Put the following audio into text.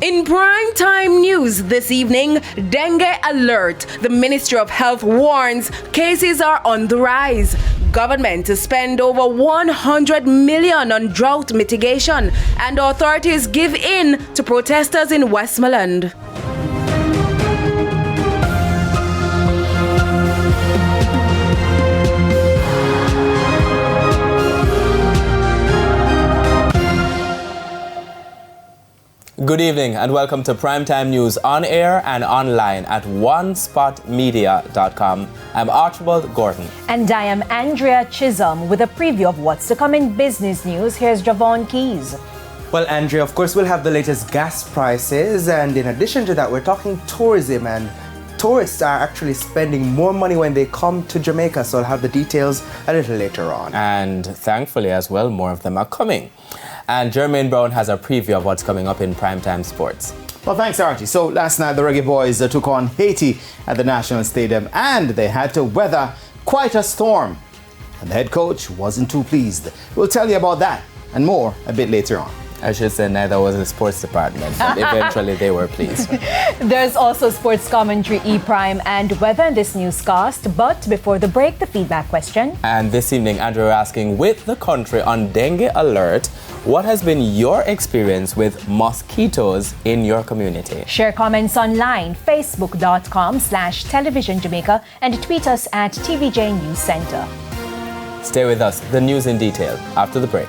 In primetime news this evening, dengue alert. The Ministry of Health warns cases are on the rise. Government to spend over 100 million on drought mitigation, and authorities give in to protesters in Westmoreland. Good evening and welcome to Primetime News on air and online at onespotmedia.com. I'm Archibald Gordon. And I am Andrea Chisholm with a preview of what's to come in business news. Here's Javon Keys. Well, Andrea, of course, we'll have the latest gas prices. And in addition to that, we're talking tourism, and tourists are actually spending more money when they come to Jamaica. So I'll have the details a little later on. And thankfully as well, more of them are coming. And Jermaine Brown has a preview of what's coming up in Primetime Sports. Well, thanks, Archie. So last night, the Reggae Boys took on Haiti at the National Stadium, and they had to weather quite a storm. And the head coach wasn't too pleased. We'll tell you about that and more a bit later on. I should say neither was the sports department, but eventually they were pleased. There's also sports commentary, E-Prime, and weather in this newscast. But before the break, the feedback question. And this evening, Andrew, we're asking, with the country on dengue alert, what has been your experience with mosquitoes in your community? Share comments online, facebook.com/television Jamaica, and tweet us at TVJ News Center. Stay with us, the news in detail, after the break.